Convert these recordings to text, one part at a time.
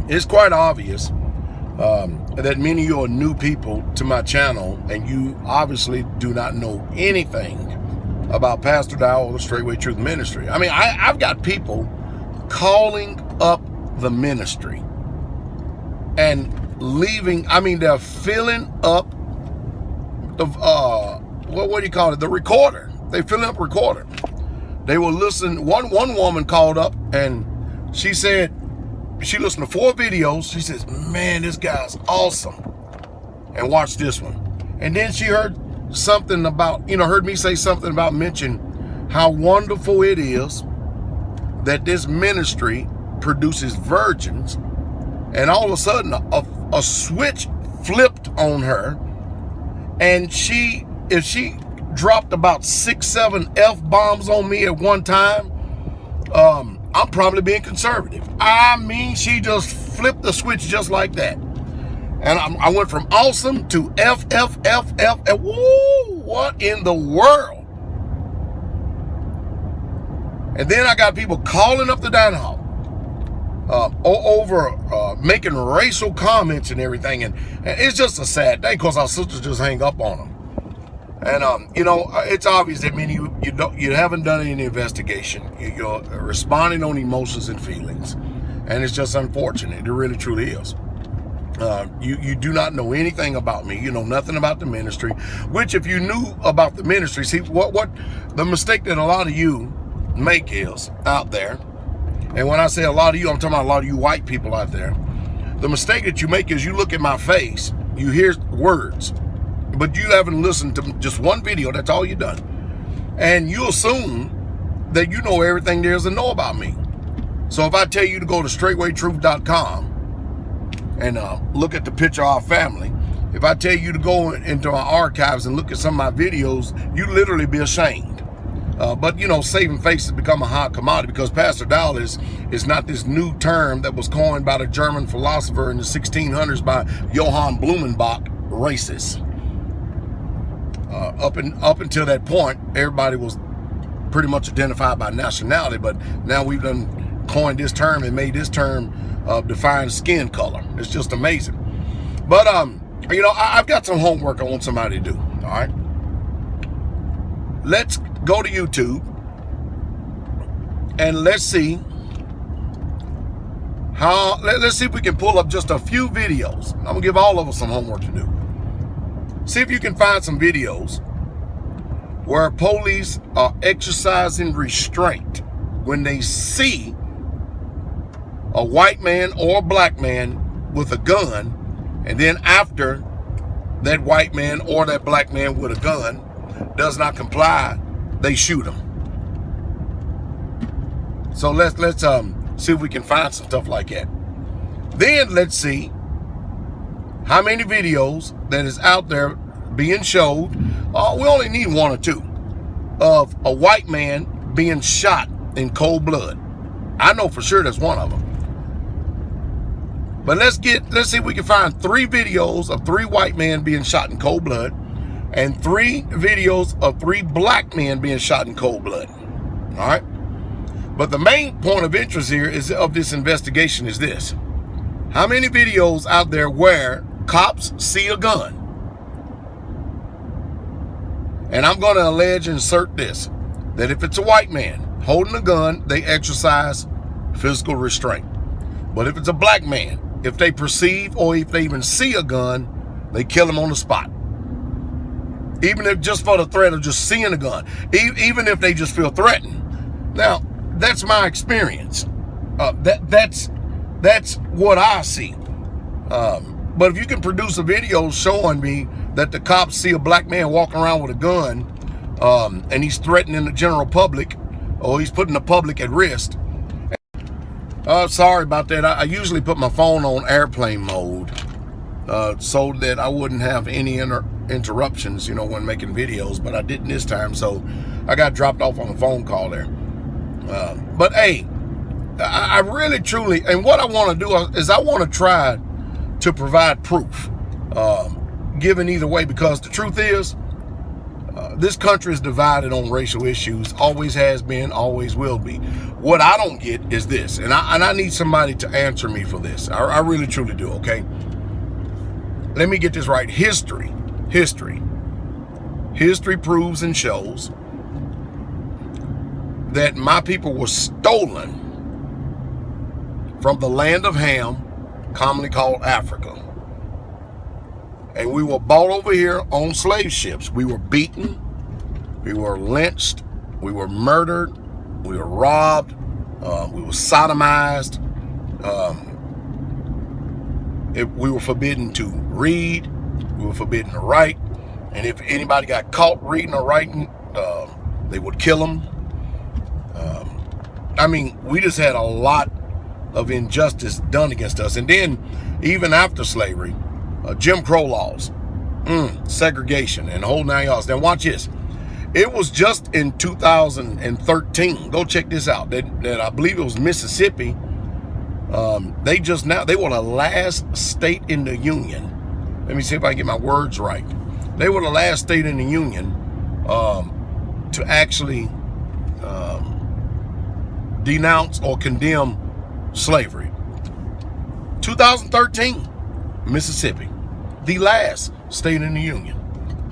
It's quite obvious that many of you are new people to my channel, and you obviously do not know anything about Pastor Dowell or the Straightway Truth Ministry. I mean, I've got people calling up the ministry and leaving. I mean, they're filling up the what do you call it? The recorder. They filling up recorder. They will listen. One woman called up and she said she listened to 4 videos. She says, "Man, this guy's awesome," and watch this one. And then she heard something about, heard me say something about mention how wonderful it is that this ministry produces virgins. And all of a sudden, a switch flipped on her, and if she dropped about 6-7 F-bombs on me at one time, I'm probably being conservative. I mean, she just flipped the switch just like that. And I went from awesome to F. Woo, what in the world? And then I got people calling up the dining hall over making racial comments and everything. And it's just a sad day because our sisters just hang up on them. And, it's obvious that many of you haven't done any investigation. You're responding on emotions and feelings. And it's just unfortunate. It really, truly is. You do not know anything about me. You know nothing about the ministry, which if you knew about the ministry, see what the mistake that a lot of you make is out there. And when I say a lot of you, I'm talking about a lot of you white people out there. The mistake that you make is you look at my face, you hear words, but you haven't listened to just one video. That's all you've done. And you assume that you know everything there is to know about me. So if I tell you to go to straightwaytruth.com and look at the picture of our family, if I tell you to go into my archives and look at some of my videos, you literally be ashamed. But saving face has become a hot commodity because Pastor Dowell is not this new term that was coined by the German philosopher in the 1600s by Johann Blumenbach, racist. Up until that point, everybody was pretty much identified by nationality, but now we've done coined this term and made this term define skin color. It's just amazing. But I've got some homework I want somebody to do. All right, let's go to YouTube and let's see if we can pull up just a few videos. I'm gonna give all of us some homework to do. See if you can find some videos where police are exercising restraint when they see a white man or a black man with a gun, and then after that white man or that black man with a gun does not comply, they shoot him. So let's see if we can find some stuff like that. Then let's see how many videos that is out there being showed. We only need 1 or 2 of a white man being shot in cold blood. I know for sure there's one of them. But let's see if we can find 3 videos of 3 white men being shot in cold blood and 3 videos of 3 black men being shot in cold blood. All right. But the main point of interest here of this investigation is this: how many videos out there where cops see a gun? And I'm going to insert this, that if it's a white man holding a gun, they exercise physical restraint. But if it's a black man, if they perceive or if they even see a gun, they kill him on the spot. Even if just for the threat of just seeing a gun, even if they just feel threatened. Now, that's my experience. That's what I see. But if you can produce a video showing me that the cops see a black man walking around with a gun, and he's threatening the general public, or he's putting the public at risk. Sorry about that. I usually put my phone on airplane mode so that I wouldn't have any interruptions, when making videos, but I didn't this time, so I got dropped off on a phone call there. But hey, I really, truly, and what I want to do is I want to try to provide proof, given either way, because the truth is, This country is divided on racial issues, always has been, always will be. What I don't get is this, and I need somebody to answer me for this. I really, truly do, okay? Let me get this right. History proves and shows that my people were stolen from the land of Ham, commonly called Africa. And we were brought over here on slave ships. We were beaten, we were lynched, we were murdered, we were robbed, we were sodomized. We were forbidden to read, we were forbidden to write. And if anybody got caught reading or writing, they would kill them. I mean, we just had a lot of injustice done against us. And then, even after slavery, Jim Crow laws, segregation, and whole 9 yards. Now watch this. It was just in 2013. Go check this out. That I believe it was Mississippi. They were the last state in the union. Let me see if I can get my words right. They were the last state in the union to actually denounce or condemn slavery. 2013, Mississippi, the last state in the union.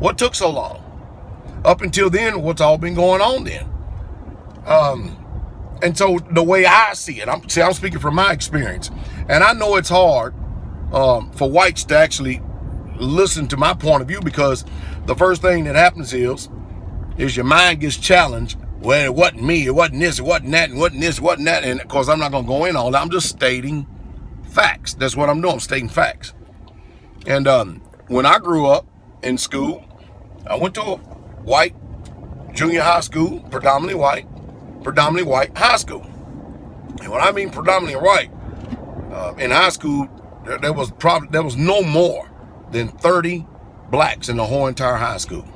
What took so long? Up until then, what's all been going on then? And so the way I see it, I'm speaking from my experience, and I know it's hard for whites to actually listen to my point of view, because the first thing that happens is your mind gets challenged. Well, it wasn't me, it wasn't this, it wasn't that, and wasn't this, it wasn't that. And of course, I'm not going to go in on that. I'm just stating facts. That's what I'm doing. I'm stating facts. And when I grew up in school, I went to a white junior high school, predominantly white high school. And when I mean predominantly white, in high school, there was no more than 30 blacks in the whole entire high school.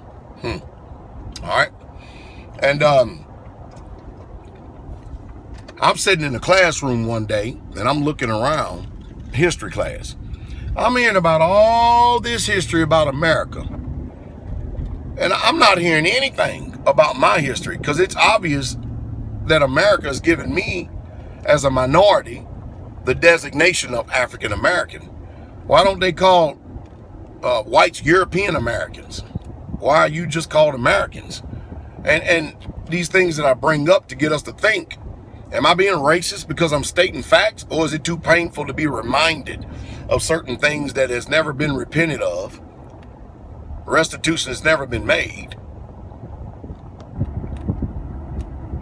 All right. And I'm sitting in the classroom one day, and I'm looking around, history class. I'm hearing about all this history about America. And I'm not hearing anything about my history, because it's obvious that America has given me, as a minority, the designation of African American. Why don't they call whites European Americans? Why are you just called Americans? And these things that I bring up to get us to think, am I being racist because I'm stating facts, or is it too painful to be reminded of certain things that has never been repented of? Restitution has never been made.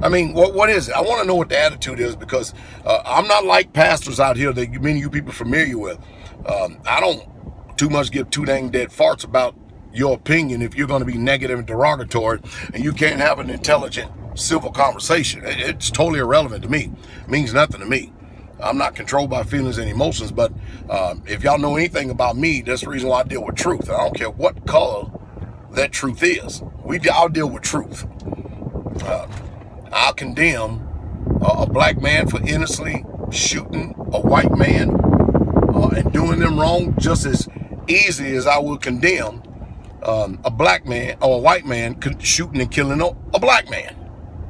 I mean, what is it? I want to know what the attitude is, because I'm not like pastors out here that many of you people are familiar with. I don't too much give two dang dead farts about your opinion if you're going to be negative and derogatory, and you can't have an intelligent, civil conversation. It's totally irrelevant to me. It means nothing to me. I'm not controlled by feelings and emotions, but if y'all know anything about me, that's the reason why I deal with truth. I don't care what color that truth is. I'll deal with truth. I'll condemn a black man for innocently shooting a white man and doing them wrong just as easy as I would condemn a black man or a white man shooting and killing a black man.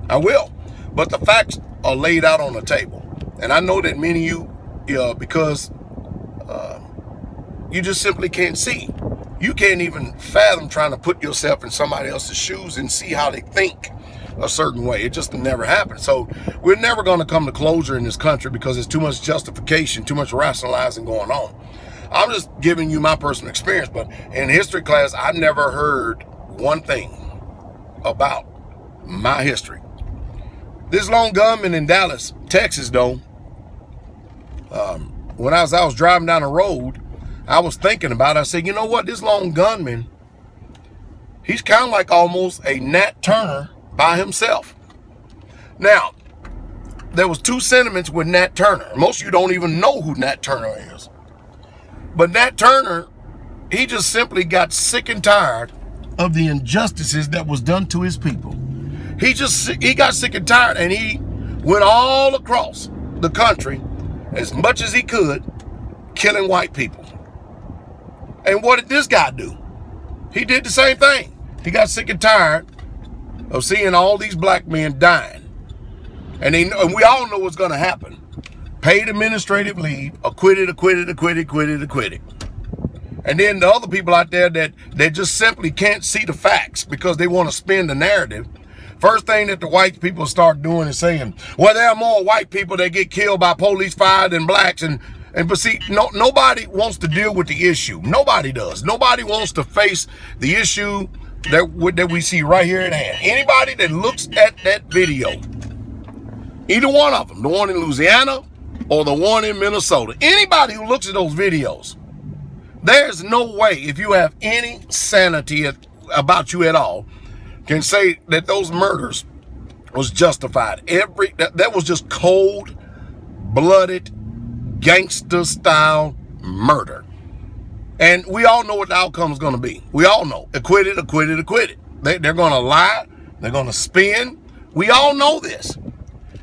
I will. But the facts are laid out on the table. And I know that many of you, because you just simply can't see. You can't even fathom trying to put yourself in somebody else's shoes and see how they think a certain way. It just never happens. So we're never going to come to closure in this country because there's too much justification, too much rationalizing going on. I'm just giving you my personal experience, but in history class, I never heard one thing about my history. This lone gunman in Dallas, Texas, though, when I was driving down the road, I was thinking about it. I said, you know what? This lone gunman, he's kind of like almost a Nat Turner by himself. Now, there was two sentiments with Nat Turner. Most of you don't even know who Nat Turner is. But Nat Turner, he just simply got sick and tired of the injustices that was done to his people. He got sick and tired, and he went all across the country as much as he could, killing white people. And what did this guy do? He did the same thing. He got sick and tired of seeing all these black men dying. And we all know what's going to happen. Paid administrative leave, acquitted. And then the other people out there that they just simply can't see the facts because they want to spin the narrative. First thing that the white people start doing is saying, well, there are more white people that get killed by police fire than blacks. But see, nobody wants to deal with the issue. Nobody does. Nobody wants to face the issue that we see right here at hand. Anybody that looks at that video, either one of them, the one in Louisiana or the one in Minnesota, anybody who looks at those videos, there's no way, if you have any sanity about you at all, can say that those murders was justified. That was just cold-blooded, gangster-style murder. And we all know what the outcome is going to be. We all know. Acquitted. They're going to lie. They're going to spin. We all know this.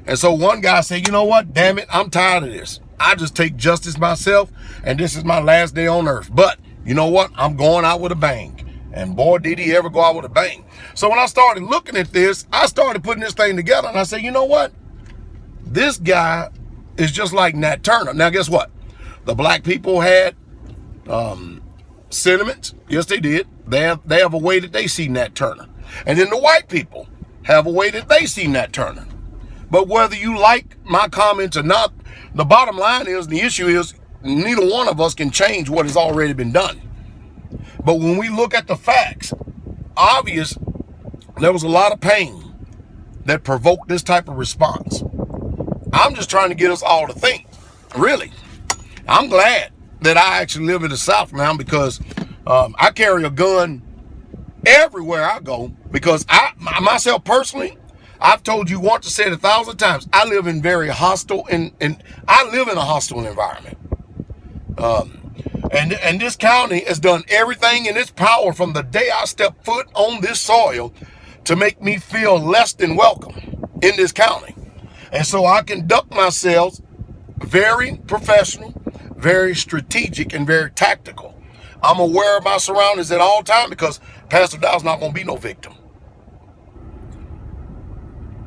And so one guy said, you know what? Damn it, I'm tired of this. I just take justice myself, and this is my last day on earth. But you know what? I'm going out with a bang. And boy, did he ever go out with a bang. So when I started looking at this, I started putting this thing together, and I said, you know what? This guy is just like Nat Turner. Now, guess what? The black people had sentiments. Yes, they did. They have a way that they see Nat Turner. And then the white people have a way that they see Nat Turner. But whether you like my comments or not, the bottom line is, the issue is, neither one of us can change what has already been done. But when we look at the facts, obvious, there was a lot of pain that provoked this type of response. I'm just trying to get us all to think. Really, I'm glad that I actually live in the South now, because I carry a gun everywhere I go, because myself personally, I've told you once, to say it 1,000 times, I live in very hostile, and I live in a hostile environment. And this county has done everything in its power from the day I stepped foot on this soil to make me feel less than welcome in this county. And so I conduct myself very professional, very strategic, and very tactical. I'm aware of my surroundings at all times, because Pastor Dow's not going to be no victim.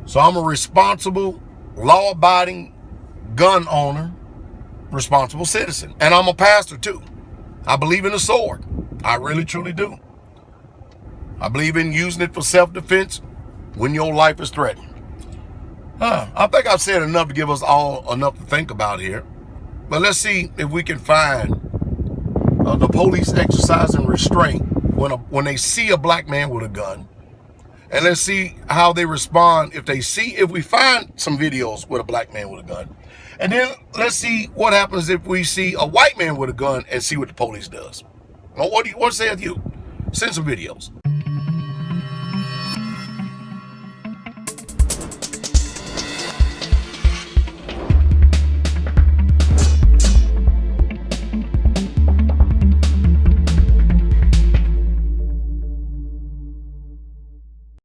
So I'm a responsible, law-abiding, gun owner, responsible citizen. And I'm a pastor too. I believe in the sword. I really, truly do. I believe in using it for self-defense when your life is threatened. I think I've said enough to give us all enough to think about here. But let's see if we can find the police exercising restraint when they see a black man with a gun. And let's see how they respond if we find some videos with a black man with a gun. And then let's see what happens if we see a white man with a gun and see what the police does. What saith you? Send some videos.